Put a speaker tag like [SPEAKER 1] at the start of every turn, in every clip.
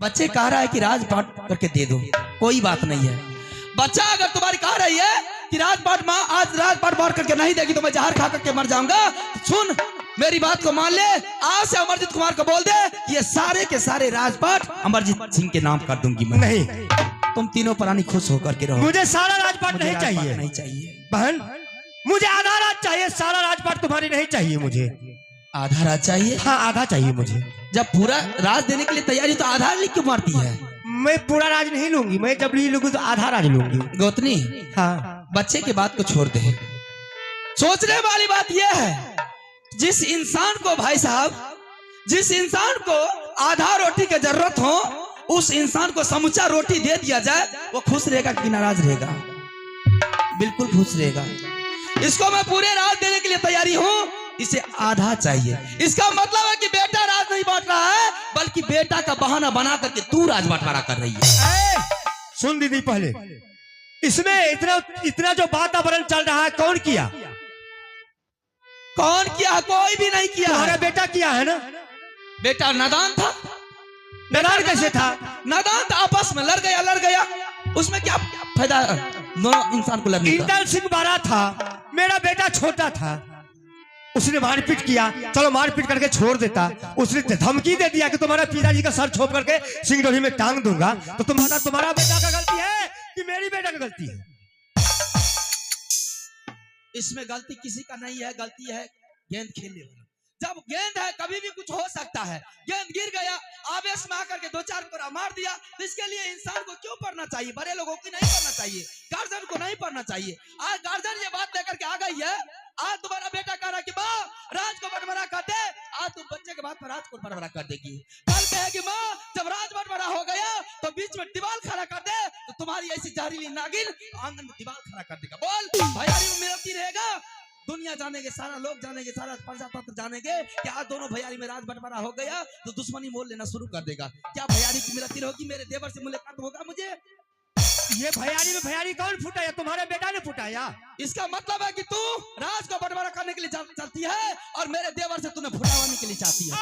[SPEAKER 1] बच्चे कह रहा है कि राजपाट करके दे दो, कोई बात नहीं है। बच्चा अगर तुम्हारी कह रही है कि राजपाट माँ आज राजपाट बांट करके नहीं देगी तो मैं जहर खा करके मर जाऊंगा, सुन मेरी बात को मान ले। आज से अमरजीत कुमार को बोल दे ये सारे के सारे राजपाट अमरजीत सिंह के नाम कर दूंगी मैं।
[SPEAKER 2] नहीं,
[SPEAKER 1] तुम तीनों प्राणी खुश होकर के रहो।
[SPEAKER 2] मुझे सारा राजपाट नहीं चाहिए।
[SPEAKER 1] नहीं चाहिए
[SPEAKER 2] बहन, मुझे आधा राज चाहिए, सारा राजपाट तुम्हारी नहीं चाहिए मुझे।
[SPEAKER 1] आधा राज चाहिए?
[SPEAKER 2] हाँ, आधा चाहिए मुझे।
[SPEAKER 1] जब पूरा राज देने के लिए तैयारी तो आधा लिख क्यों मारती है?
[SPEAKER 2] मैं पूरा राज नहीं लूंगी, मैं जब नहीं लूंगी तो आधा राज लूंगी।
[SPEAKER 1] गोतनी,
[SPEAKER 2] हाँ,
[SPEAKER 1] बच्चे की बात को छोड़ दे। सोचने वाली बात यह है जिस इंसान को भाई साहब, जिस इंसान को आधा रोटी की जरूरत हो उस इंसान को समूचा रोटी दे दिया जाए, वो खुश रहेगा कि नाराज रहेगा? बिल्कुल खुश रहेगा। इसको मैं पूरे राज देने के लिए तैयारी हूं, इसे आधा चाहिए। इसका मतलब है कि बेटा राज नहीं बांट रहा है, बल्कि बेटा का बहाना बना करके तू राज बंटवारा कर रही है।
[SPEAKER 2] सुन दीदी, पहले इसमें इतना जो वातावरण चल रहा है कौन किया?
[SPEAKER 1] कौन किया? कोई भी नहीं किया।
[SPEAKER 2] तुम्हारा बेटा किया है ना?
[SPEAKER 1] बेटा नादान था।
[SPEAKER 2] नादान कैसे था?
[SPEAKER 1] नादान था, आपस में लड़ गया। उसमें क्या फायदा दोनों इंसान को लड़ने का?
[SPEAKER 2] इंदल सिंह बड़ा था, मेरा बेटा छोटा था। उसने मारपीट किया, चलो मारपीट करके छोड़ देता। उसने धमकी दे दिया कि तुम्हारा पिताजी का सर छोप करके सिंगडोरी में टांग दूंगा। तो तुम्हारा बेटा का गलती है कि मेरी बेटा का गलती है?
[SPEAKER 1] इसमें गलती किसी का नहीं है, गलती है गेंद खेलने वाला। जब गेंद है कभी भी कुछ हो सकता है। गेंद गिर गया, आवेश में आकर के 2-4 कोरा मार दिया, तो इसके लिए इंसान को क्यों पढ़ना चाहिए? बड़े लोगों की नहीं पढ़ना चाहिए, गार्जियन को नहीं पढ़ना चाहिए। आज गार्जियन ये बात लेकर के आ गई है। आज तुम्हारा बेटा कह रहा है कि माँ राज को बंटवारा कर दे, आज तुम बच्चे के बात पर राज को बंटवारा कर देगी। कल कहेगी माँ जब राज बंटवारा हो गया तो बीच में दीवार खड़ा कर दे, तो तुम्हारी ऐसी जहरीली नागिन आंगन में दीवार खड़ा कर देगा। बोल भैयारी में मिलती रहेगा, दुनिया जानेंगे, सारा लोग जानेंगे, सारा प्रजातंत्र जानेंगे कि आज दोनों भैयारी में राज बंटवारा हो गया, तो दुश्मनी मोल लेना शुरू कर देगा। क्या भैयारी की मिलती होगी? मेरे देवर से मुलाकात होगा मुझे?
[SPEAKER 2] ये भैयारी में भैयारी कौन फुटाया? तुम्हारे बेटा ने फुटाया।
[SPEAKER 1] इसका मतलब है कि तू राज को बंटवारा करने के लिए चलती है और मेरे देवर से तूने फुटावाने के लिए चाहती है।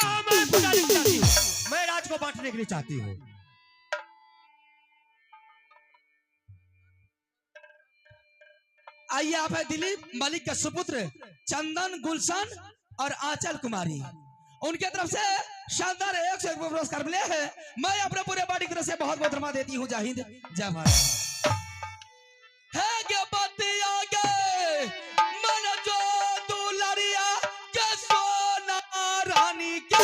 [SPEAKER 2] मैं राज को बांटने के लिए चाहती हूँ।
[SPEAKER 1] आइए, आप है दिलीप मलिक का सुपुत्र चंदन गुलशन और आंचल कुमारी। उनके तरफ से शानदार 100 पुरस्कार मिले हैं। मैं अपने पूरे पार्टी की तरफ से बहुत बहुत रमा देती हूँ। जय हिंद, जय भारत। है के बतिया गे मन जो दुलरिया के सोना रानी के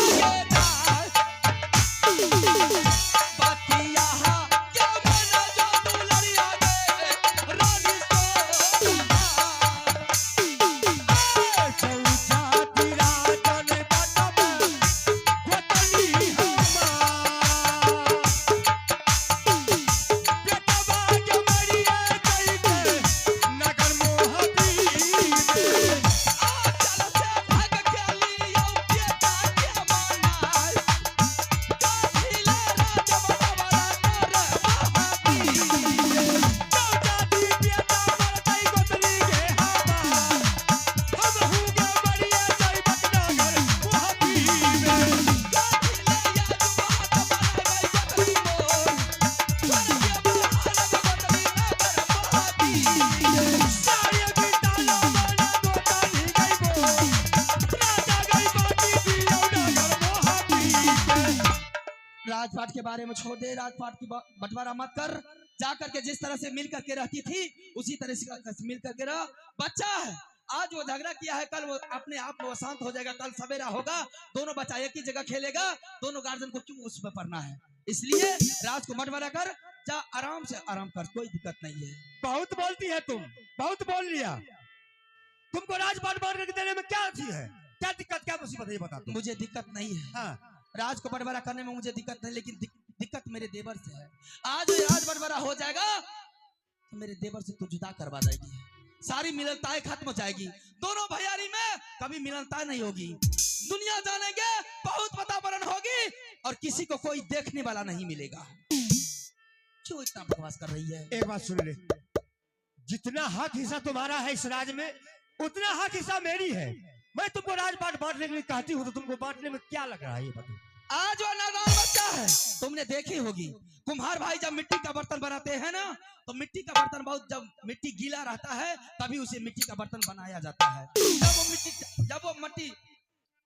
[SPEAKER 1] राजपाट के बारे में छोड़ दे। राजपाट की बंटवारा मत कर। जाकर के जिस तरह से मिल करके रहती थी उसी तरह से मिल करके रह। बच्चा है, आज वो झगड़ा किया है, कल वो अपने आप में शांत हो जाएगा। कल सवेरा होगा, दोनों बच्चा एक ही जगह खेलेगा। दोनों गार्जियन को क्यों उसमें पढ़ना है? इसलिए राज को बंटवारा कर, जा आराम से आराम कर, कोई दिक्कत नहीं है।
[SPEAKER 2] बहुत बोलती है तुम, बहुत बोल लिया। तुमको राजपाट बांट देने में क्या है? क्या दिक्कत, क्या मुसीबत है ये बता।
[SPEAKER 1] मुझे दिक्कत नहीं है।
[SPEAKER 2] हाँ,
[SPEAKER 1] राज को बंटवारा करने में मुझे दिक्कत नहीं, लेकिन दिक्कत मेरे देवर से है। आज राज बंटवारा हो जाएगा तो मेरे देवर से तू जुदा करवा देगी, सारी मिलनताएं खत्म हो जाएगी। दोनों भैयारी में कभी मिलनता नहीं होगी। दुनिया जानेंगे, बहुत वातावरण होगी और किसी को कोई देखने वाला नहीं मिलेगा। क्यों इतना बकवास कर रही है?
[SPEAKER 2] एक बात सुन ले, जितना हक हिस्सा तुम्हारा है इस राज में, उतना हक हिस्सा मेरी है। मैं तुमको राजपाट बांटने के लिए कहती हूँ तो तुमको बांटने में क्या लग रहा है ये बताओ।
[SPEAKER 1] आज वो नादान बच्चा है, तुमने देखी होगी कुम्हार भाई जब मिट्टी का बर्तन बनाते हैं ना, तो मिट्टी का बर्तन बहुत, जब मिट्टी गीला रहता है तभी उसे मिट्टी का बर्तन बनाया जाता है। जब वो मिट्टी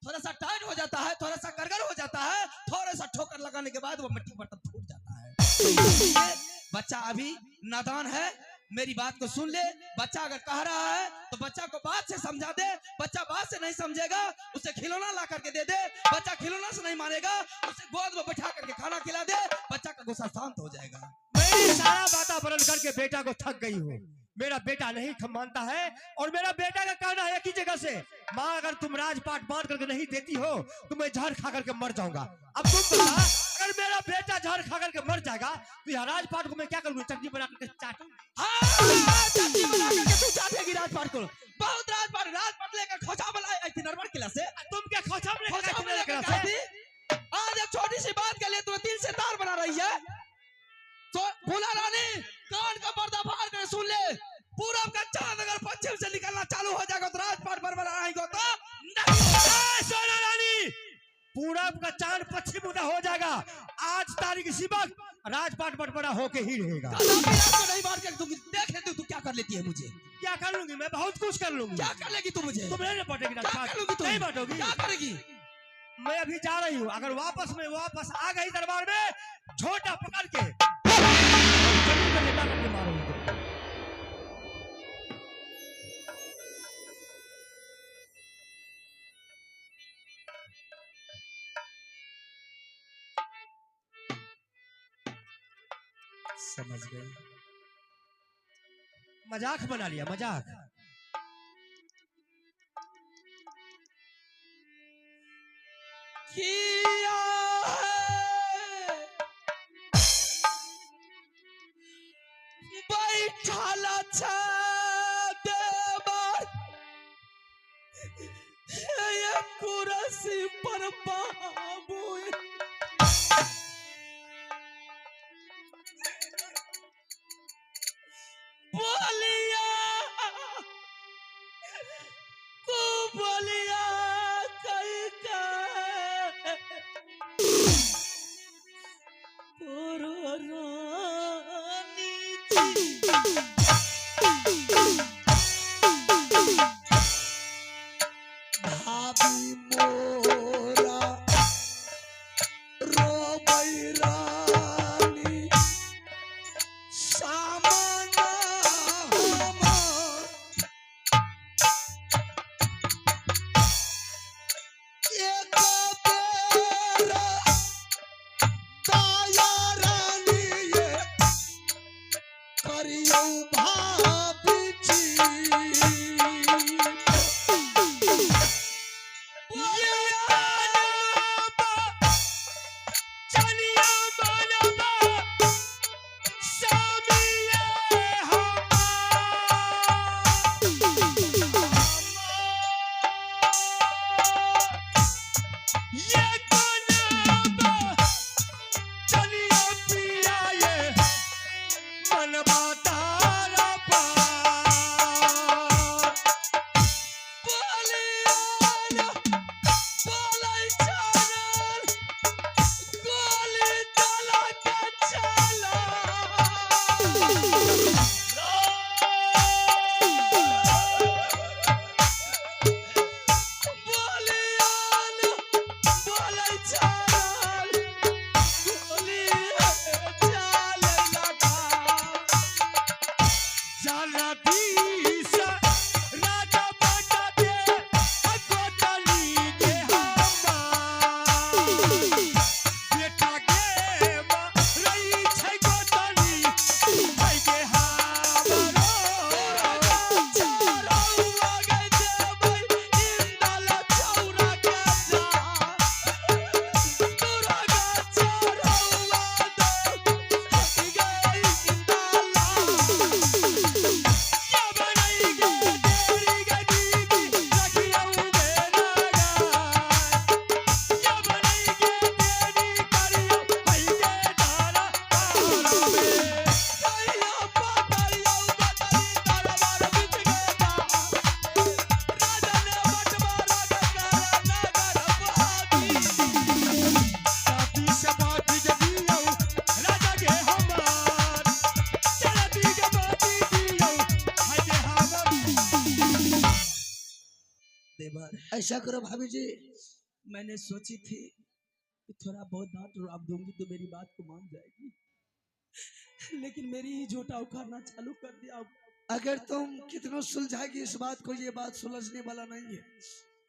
[SPEAKER 1] थोड़ा सा टाइट हो जाता है, थोड़ा सा करगर हो जाता है, थोड़ा सा ठोकर लगाने के बाद वो मिट्टी बर्तन फूट जाता है। बच्चा अभी नादान है, मेरी बात को सुन ले। बच्चा अगर कह रहा है तो बच्चा को बात से समझा दे। बच्चा बात से नहीं समझेगा, उसे खिलौना ला करके दे दे। बच्चा खिलौना से नहीं मानेगा, उसे गोद में बैठा करके खाना खिला दे, बच्चा का गुस्सा शांत हो जाएगा।
[SPEAKER 2] मैं सारा वातावरण करके बेटा को थक गई हूँ। मेरा बेटा नहीं मानता है और मेरा बेटा का कहना है एक ही जगह से, माँ अगर तुम राजपाट बांध करके नहीं देती हो तो मैं जहर खा करके मर जाऊंगा। अब तुम बता, अगर मेरा बेटा जहर खा करके मर जाएगा तो यह राजपाट को मैं क्या करूंगा? चटनी बना करके चाटूंगा।
[SPEAKER 1] हाँ, चटनी बना करके तू चाटेगी राजपाट को। बहुत राजपाट लेकर खोचा बना आई नरवर किला से।
[SPEAKER 2] तुम क्या खोचा
[SPEAKER 1] लेकर आई? आज एक छोटी सी बात के लिए तू दिल से तार बना रही है। तो भोला रानी कान का पर्दा फाड़ कर सुन ले, पूरब का चांद अगर पश्चिम से निकलना चालू हो जाएगा तो राजपाट पर बनाएगा तो नहीं।
[SPEAKER 2] सोना रानी, पूरब का चांद पश्चिम उदा हो जाएगा। आज तारीख इसी वक्त राजपाट बटबड़ा होके ही रहेगा।
[SPEAKER 1] नहीं मार कर देख लेती तू क्या कर लेती है। मुझे
[SPEAKER 2] क्या कर लूंगी? मैं बहुत कुछ कर लूंगी।
[SPEAKER 1] क्या कर लेगी तू? मुझे
[SPEAKER 2] तुम नहीं बांटेगी राजपाट, नहीं बांटोगी।
[SPEAKER 1] क्या करेगी?
[SPEAKER 2] मैं अभी जा रही हूँ, अगर वापस आ गई दरबार में, छोटा पकड़ के मारूंगी।
[SPEAKER 1] समझ गए?
[SPEAKER 2] मजाक बना लिया, मजाक।
[SPEAKER 1] किया बैठाला कुर्सी पर बाबू बोलिया को बोलिया कई का भाभी मोरा रो बैरानी सामना एक बेरा काया रानी ये करियो भाभी जी।
[SPEAKER 3] ऐसा करो भाभी जी,
[SPEAKER 1] मैंने सोची थी कि थोड़ा बहुत डांट आप दूंगी तो मेरी बात को मान जाएगी, लेकिन मेरी ही झूठा उखाड़ना चालू कर दिया।
[SPEAKER 3] अगर तुम कितनों सुलझाएगी इस बात को, ये बात सुलझने वाला नहीं है।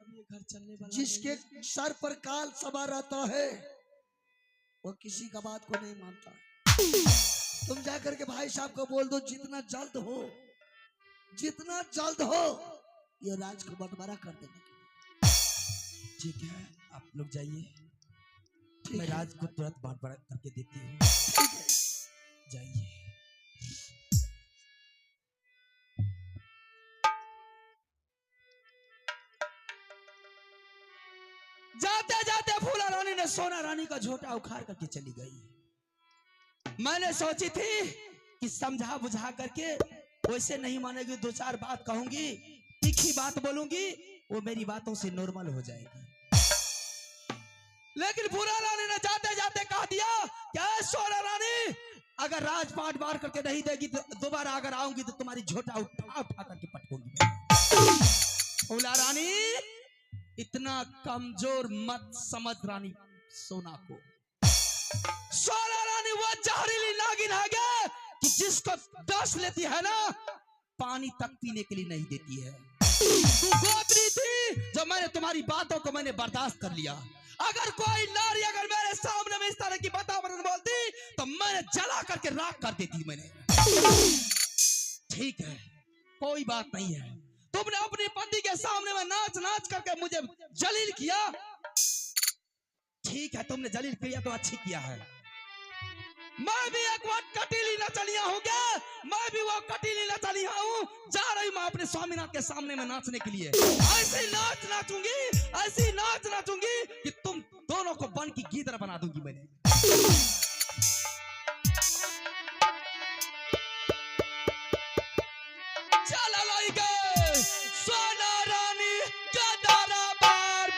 [SPEAKER 1] अब ये घर चलने वाला
[SPEAKER 3] जिसके
[SPEAKER 1] नहीं है।
[SPEAKER 3] सर पर काल सवार रहता है वो किसी का बात को नहीं मानता। तुम जाकर के भाई साहब को बोल दो जितना जल्द हो ये राज को बंटवारा कर देने के लिए।
[SPEAKER 1] ठीक है, आप लोग जाइए,
[SPEAKER 3] ठीक
[SPEAKER 1] मैं
[SPEAKER 3] है,
[SPEAKER 1] राज को तुरंत बंटवारा करके देती हूँ।
[SPEAKER 3] ठीक है।
[SPEAKER 1] जाइए। जाते जाते फूला रानी ने सोना रानी का झोटा उखाड़ करके चली गई। मैंने सोची थी कि समझा बुझा करके, वैसे नहीं मानेगी, दो चार बात कहूंगी, तीखी बात बोलूंगी, वो मेरी बातों से नॉर्मल हो जाएगी। लेकिन फूला रानी ने जाते जाते कह दिया, क्या सोना रानी, अगर राजपाट बार करके नहीं देगी तो दोबारा अगर आऊंगी तो तुम्हारी झोटा उठा उठा करके पटकूंगी। फूला रानी, इतना कमजोर मत समझ रानी सोना को। सोना रानी वो जहरीली नागिन है कि जिसको डस लेती है ना, पानी तक पीने के लिए नहीं देती है। तू गोत्री थी जो मैंने तुम्हारी बातों को मैंने बर्दाश्त कर लिया। अगर कोई नारी अगर मेरे सामने में इस तरह की वातावरण बोलती तो मैंने जला करके राख कर देती मैंने। ठीक है, कोई बात नहीं है, तुमने अपने पति के सामने में नाच नाच करके मुझे जलील किया। ठीक है, तुमने जलील किया तो अच्छी किया है। मैं भी एक बार कटीली नचनिया हूँ क्या? मैं भी वो कटीली नचनिया हूँ। जा रही मैं अपने स्वामीनाथ के सामने में नाचने के लिए। ऐसी नाच नाचूंगी कि तुम दोनों को बन की गीदड़ बना दूंगी मैंने। चला लाई गए सोना रानी का दरबार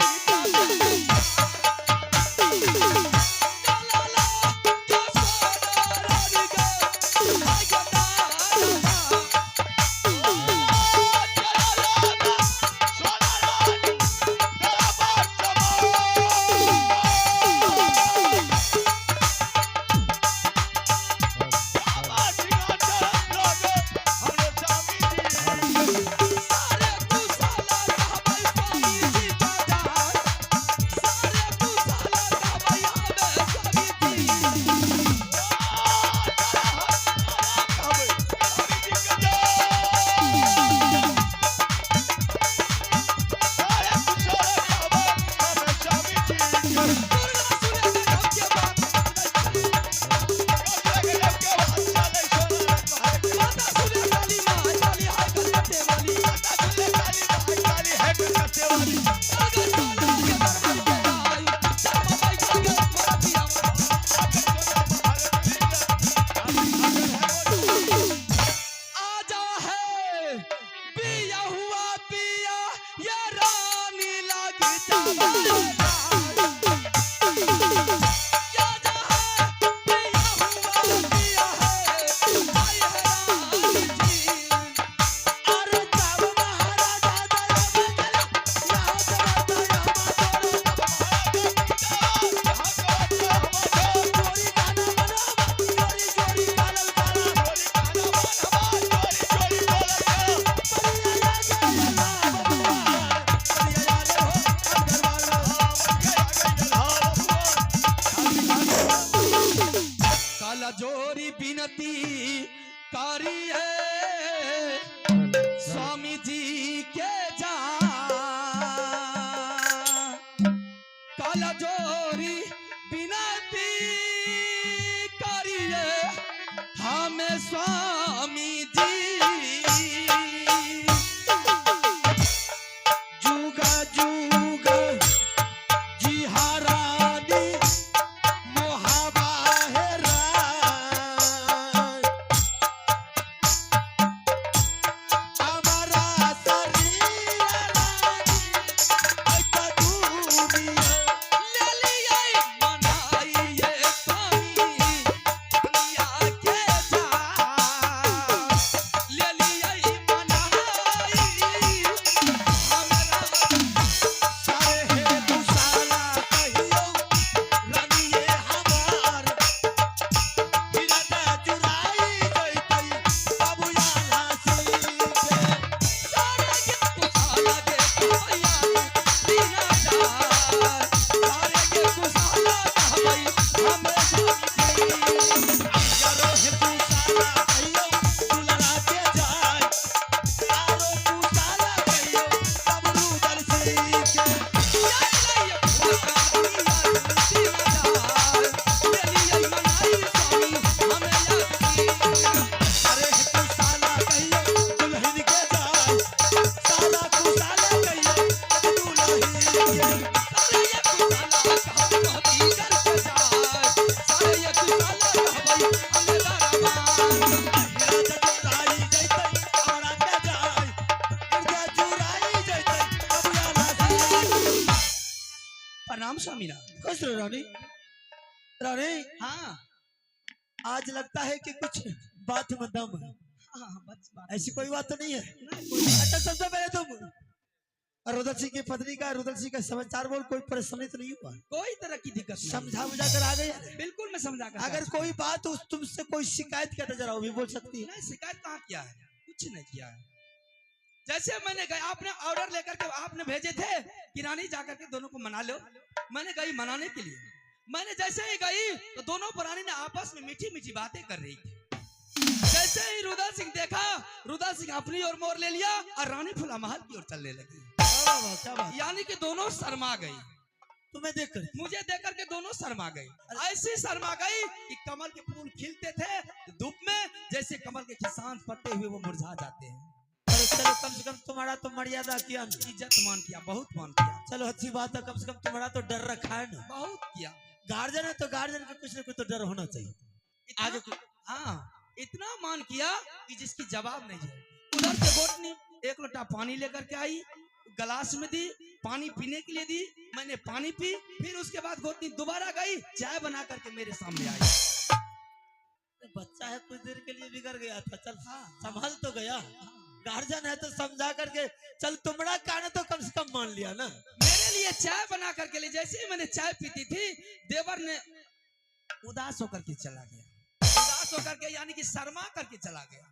[SPEAKER 1] जोरी बिनती कारी है स्वामी जी के जा काला जोरी बिनती कारी है हमें स्वामी जी जुगा जुगा जी हारानी हमारा
[SPEAKER 3] यारो है तू साला कहियो दुलरा के जाय यारो तू साला कहियो सब रूदल सी के अरे है तू साला कहियो दुल्हन के जाय साला तू साला कहियो दुल्हन के
[SPEAKER 1] प्रणाम स्वामीनाथ।
[SPEAKER 3] खुश रहो रानी। रानी
[SPEAKER 1] हाँ
[SPEAKER 3] आज लगता है कि कुछ बात में दम है।
[SPEAKER 1] हाँ बस बात
[SPEAKER 3] ऐसी कोई बात तो नहीं है।
[SPEAKER 1] नहीं, कोई
[SPEAKER 3] अच्छा सबसे पहले तुम रुदल सिंह की पत्नी का रुदल सिंह का समाचार बोल, कोई परेशानी तो नहीं हुआ?
[SPEAKER 1] कोई तरह की दिक्कत नहीं।
[SPEAKER 3] समझा बुझा कर आ गए।
[SPEAKER 1] बिल्कुल मैं समझा कर
[SPEAKER 3] अगर कोई बात उस तुमसे कोई शिकायत करते जरा वो भी बोल सकती है।
[SPEAKER 1] नहीं शिकायत कहाँ किया है, कुछ नहीं किया है। जैसे मैंने गए आपने ऑर्डर लेकर के आपने भेजे थे कि रानी जाकर के दोनों को मना लो, मैंने गई मनाने के लिए। मैंने जैसे ही गई तो दोनों प्राणी ने आपस में मीठी मीठी बातें कर रही थी। जैसे ही रुदल सिंह देखा, रुदल सिंह अपनी ओर मोड़ ले लिया और रानी फूला महल की ओर चलने लगी।
[SPEAKER 3] क्या बात?
[SPEAKER 1] यानी कि दोनों शर्मा गई।
[SPEAKER 3] तुम्हें देख कर
[SPEAKER 1] मुझे देख करके दोनों शर्मा गई। ऐसी शर्मा गई कि कमल के फूल खिलते थे धूप में, जैसे कमल के किसान पत्ते हुए वो मुरझा जाते हैं।
[SPEAKER 3] चलो कम से कम तुम्हारा तो मर्यादा किया,
[SPEAKER 1] इज्जत मान किया, बहुत मान किया।
[SPEAKER 3] चलो अच्छी बात है, कम से कम तुम्हारा तो डर रखा है ना।
[SPEAKER 1] बहुत किया।
[SPEAKER 3] गार्जियन है तो गार्जियन का कुछ ना कुछ तो डर होना चाहिए।
[SPEAKER 1] आगे हाँ इतना मान किया कि जिसकी जवाब नहीं है। उधर से गोटनी एक लोटा पानी लेकर के आई, गिलास में दी, पानी पीने के लिए दी, मैंने पानी पी। फिर उसके बाद गोटनी दोबारा गई, चाय बना करके मेरे सामने आई।
[SPEAKER 3] बच्चा है कुछ देर के लिए बिगड़ गया था, चल संभल तो गया। गार्जियन है तो समझा करके चल, तुम्हारा कारण तो कम से कम मान लिया ना।
[SPEAKER 1] मेरे लिए चाय बना करके ले, जैसे ही मैंने चाय पीती थी देवर ने उदास होकर के चला गया। उदास होकर के यानी कि शर्मा करके चला गया।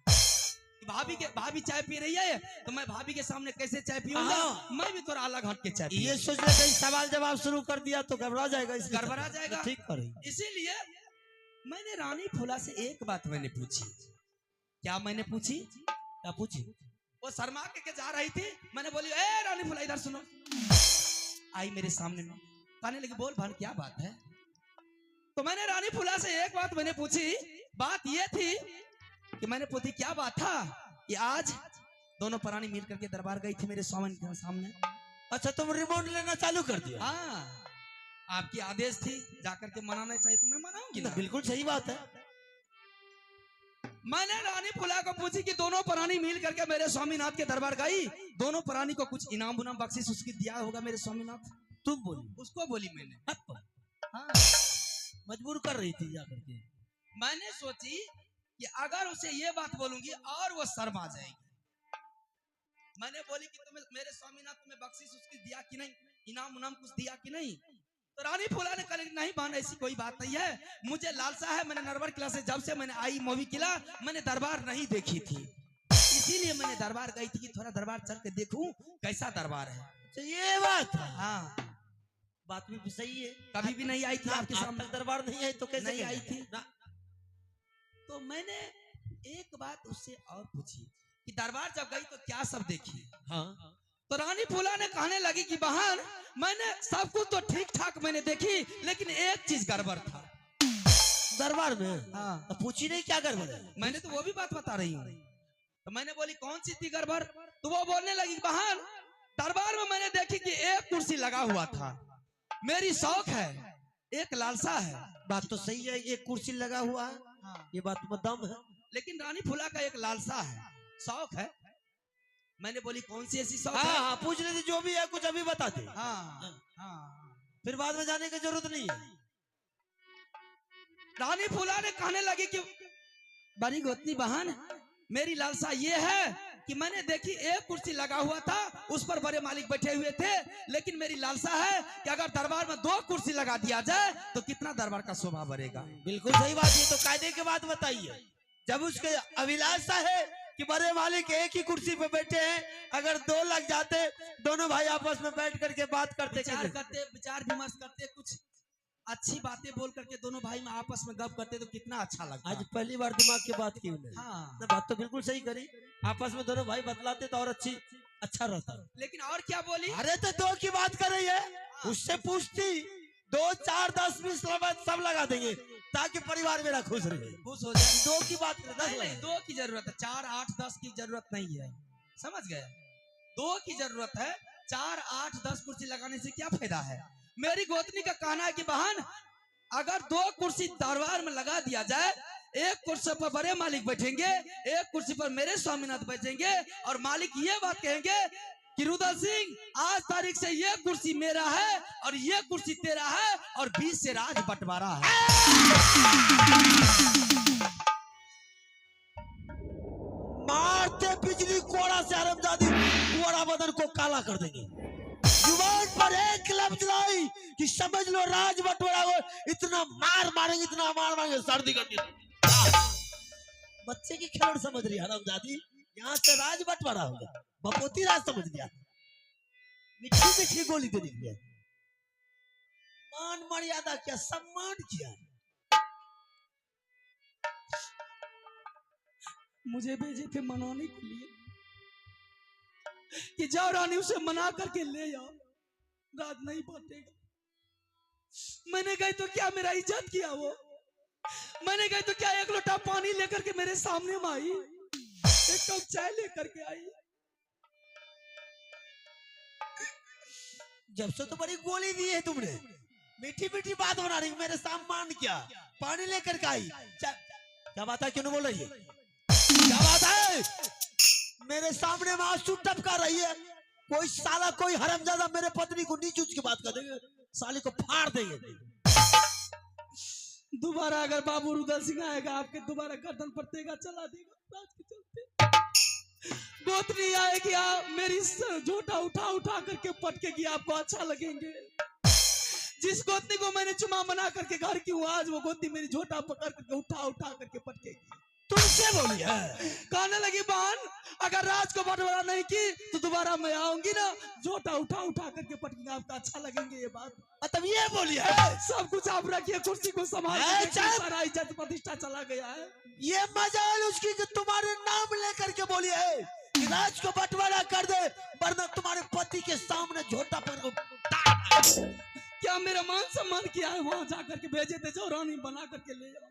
[SPEAKER 1] भाभी चाय पी रही है तो मैं भाभी के सामने कैसे चाय पीऊंगा? मैं भी थोड़ा अलग हट के चाय पीऊंगा।
[SPEAKER 3] ये सोच ले कहीं सवाल जवाब शुरू कर दिया तो घबरा जाएगा,
[SPEAKER 1] गड़बड़ा जाएगा।
[SPEAKER 3] ठीक करें।
[SPEAKER 1] इसीलिए मैंने रानी फूला से एक बात मैंने पूछी। क्या मैंने पूछी?
[SPEAKER 3] क्या पूछी?
[SPEAKER 1] वो शर्मा के जा रही थी, मैंने बोली ए रानी फूला इधर सुनो। आई मेरे सामने में, कहने लगी बोल भान क्या बात है? तो मैंने रानी फूला से एक बात मैंने पूछी। बात ये थी कि मैंने पूछी क्या बात था कि आज दोनों प्राणी मिल करके दरबार गई थी मेरे स्वामी के सामने।
[SPEAKER 3] अच्छा तुम रिमोट लेना चालू कर दिया?
[SPEAKER 1] हाँ आपकी आदेश थी जाकर के मनाना चाहिए तो मैं मनाऊंगी ना।
[SPEAKER 3] बिल्कुल सही बात है।
[SPEAKER 1] मैंने रानी फूला को पूछी कि दोनों प्राणी मिल करके मेरे स्वामीनाथ के दरबार गई, दोनों प्राणी को कुछ इनाम बुनाम बख्शिश उसकी दिया होगा मेरे स्वामीनाथ?
[SPEAKER 3] तुम बोली?
[SPEAKER 1] उसको बोली मैंने। हाँ
[SPEAKER 3] मजबूर कर रही थी जाकर के।
[SPEAKER 1] मैंने सोची कि अगर उसे ये बात बोलूंगी और वो शर्मा जाएगी। मैंने बोली कि तुम्हें मेरे स्वामीनाथ तुम्हें बख्शिश उसकी दिया कि नहीं, इनाम उनाम कुछ दिया कि नहीं? तो रानी फूला ने कहा नहीं बहन ऐसी कोई बात नहीं है, मुझे लालसा है। मैंने नरवर किला से जब से मैंने आई मूवी किला मैंने दरबार नहीं देखी थी, इसीलिए मैंने दरबार गई थी कि थोड़ा दरबार चल के देखूं कैसा दरबार है।
[SPEAKER 3] तो ये बात है।
[SPEAKER 1] हाँ
[SPEAKER 3] बात भी सही है।
[SPEAKER 1] कभी भी नहीं आई थी आपके सामने
[SPEAKER 3] दरबार नहीं आई तो कैसे
[SPEAKER 1] नहीं आई थी ना। तो मैंने एक बात उससे और पूछी कि दरबार जब गई तो क्या सब देखी?
[SPEAKER 3] हाँ
[SPEAKER 1] तो रानी फूला ने कहने लगी कि बहन मैंने सब कुछ तो ठीक ठाक मैंने देखी, लेकिन एक चीज गड़बड़ था
[SPEAKER 3] दरबार में।
[SPEAKER 1] हाँ
[SPEAKER 3] तो पूछी नहीं क्या गड़बड़ है?
[SPEAKER 1] मैंने तो वो भी बात बता रही हूँ। तो मैंने बोली कौन सी थी गड़बड़? तो वो बोलने लगी बहन दरबार में मैंने देखी कि एक कुर्सी लगा हुआ था, मेरी शौक है, एक लालसा है।
[SPEAKER 3] बात तो सही है, एक कुर्सी लगा हुआ है।
[SPEAKER 1] हाँ।
[SPEAKER 3] ये बात में दम है।
[SPEAKER 1] लेकिन रानी फूला का एक लालसा है, शौक है। मैंने बोली कौन सी ऐसी शौक
[SPEAKER 3] हाँ
[SPEAKER 1] है?
[SPEAKER 3] हाँ पूछ रहे थे, जो भी है कुछ अभी बता दे।
[SPEAKER 1] हाँ हाँ
[SPEAKER 3] फिर बाद में जाने की जरूरत नहीं है।
[SPEAKER 1] रानी फूला ने कहने लगी कि बड़ी गोतनी बहन मेरी लालसा ये है कि मैंने देखी एक कुर्सी लगा हुआ था, उस पर बड़े मालिक बैठे हुए थे, लेकिन मेरी लालसा है कि अगर दरबार में 2 कुर्सी लगा दिया जाए तो कितना दरबार का शोभा बढ़ेगा।
[SPEAKER 3] बिल्कुल सही बात है। तो कायदे के बात बताइए, जब उसके अभिलाषा है कि बड़े मालिक एक ही कुर्सी पे बैठे हैं, अगर 2 लग जाते दोनों भाई आपस में बैठ करके बात करते
[SPEAKER 1] विचार विमर्श करते, कुछ अच्छी बातें बोल करके दोनों भाई में आपस में गप करते तो कितना अच्छा लगता।
[SPEAKER 3] आज पहली बार दिमाग की बात क्यों नहीं?
[SPEAKER 1] हाँ,
[SPEAKER 3] ना बात तो बिल्कुल सही करी, आपस में दोनों भाई बतलाते तो और अच्छा रहता।
[SPEAKER 1] लेकिन और क्या बोली?
[SPEAKER 3] अरे तो दो की बात कर रही है, उससे पूछती 2 4 10 20 सब लगा देंगे ताकि परिवार मेरा खुश रहे।
[SPEAKER 1] खुश हो जाए।
[SPEAKER 3] दो की बात कर, 10
[SPEAKER 1] नहीं,
[SPEAKER 3] लगा।
[SPEAKER 1] 2 की जरूरत है, 4 8 10 की जरूरत नहीं है, समझ गए? 2 की जरूरत है, 4 8 10 कुर्सी लगाने से क्या फायदा है? मेरी गोतनी का कहना है कि बहन अगर 2 कुर्सी दरबार में लगा दिया जाए, एक कुर्सी पर बड़े मालिक बैठेंगे, एक कुर्सी पर मेरे स्वामीनाथ बैठेंगे और मालिक ये बात कहेंगे कि रुदल सिंह आज तारीख से ये कुर्सी मेरा है और ये कुर्सी तेरा है और 20 से राज बंटवारा है।
[SPEAKER 3] मारते बिजली कोड़ा से हरामजादी कोड़ा बदन को काला कर देंगे। जुबान पर एक लफ्ज लाई कि समझ लो राज बंटवारा हो, इतना मार मारेंगे, इतना मार मारेंगे सर्दी कर दी। बच्चे की खिलौड़ समझ रही है हरामजादी, यहाँ से राज बंटवारा होगा, बपोती राज समझ लिया, मीठी मीठी गोली दे दी है। मान मर्यादा क्या, सम्मान किया।
[SPEAKER 1] मुझे भेजे थे मनाने के लिए कि जाओ रानी उसे मना करके ले आओ, रात नहीं बांटेगा। मैंने कही तो क्या मेरा इज्जत किया वो, मैंने कही तो क्या एक लोटा पानी लेकर के मेरे सामने में आई, एक कप चाय लेकर के आई।
[SPEAKER 3] जब से तो बड़ी गोली दी है तुमने, मीठी मीठी बात बना रही, मेरे सम्मान क्या, पानी लेकर के आई। क्या बात है, क्यों नहीं बोल रही है? क्या बात है? मेरे सामने में आंसू टपका रही है। कोई साला कोई हरामजादा मेरे पत्नी को नीच ऊंच की बात कर देंगे, साली को फाड़ देंगे।
[SPEAKER 1] दोबारा अगर बाबू रुदल सिंह आएगा आपके दोबारा गर्दन पर तेगा चला देगा रात के चलते। गोतनी आएगी मेरी झोटा उठा उठा करके पटकेगी, आपको अच्छा लगेंगे। जिस गोतनी को मैंने चुमा बना करके घर की हूँ, आज वो गोतनी मेरी झोटा पकड़ करके उठा उठा करके पटकेगी।
[SPEAKER 3] तुमसे बोली है?
[SPEAKER 1] कहने लगी बहन अगर राज को बंटवारा नहीं की तो दोबारा मैं आऊंगी ना, झोटा उठा उठा करके पटकेंगे, आपका अच्छा लगेंगे ये बात।
[SPEAKER 3] मतलब ये बोली है?
[SPEAKER 1] सब कुछ आप रखिए, कुर्सी को संभालिए, सारा इज्जत प्रतिष्ठा चला गया है।
[SPEAKER 3] ये मजाल उसकी कि तुम्हारे नाम लेकर के बोली है कि राज को बंटवारा कर दे, वरना तुम्हारे पति के सामने झोटा पकड़ को।
[SPEAKER 1] क्या मेरा मान सम्मान किया है? वहां जाकर के भेजे थे, जो रानी बना करके ले आओ।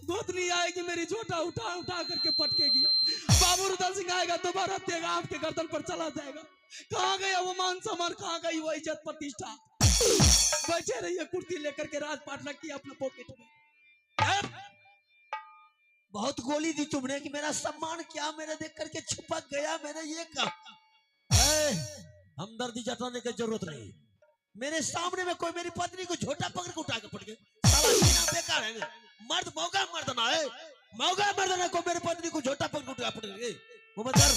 [SPEAKER 1] गोतनी आएगी मेरी झोटा उठा उठा करके पटकेगी। बाबू रुदल सिंह आएगा दोबारा तेगा आपके गर्दन पर चला जाएगा। कहाँ गया वो मान सम्मान, कहाँ गई वो इज्जत प्रतिष्ठा? बैठे रहिए कुर्सी लेकर के, राजपाट रखिए अपने पॉकेट में।
[SPEAKER 3] बहुत गोली दी तुमने कि मेरा सम्मान क्या, मेरे देख करके छुपक गया। मैंने ये कहा हमदर्दी जताने की जरूरत नहीं, मेरे सामने में कोई मेरी पत्नी को झोटा पकड़ के उठा के पट गए, साला जीना बेकार है। मर्द मौका मर्द ना है, मौका मर्द ना को मेरे पत्नी को झोटा पकड़ के उठा पट गए। वो मत कर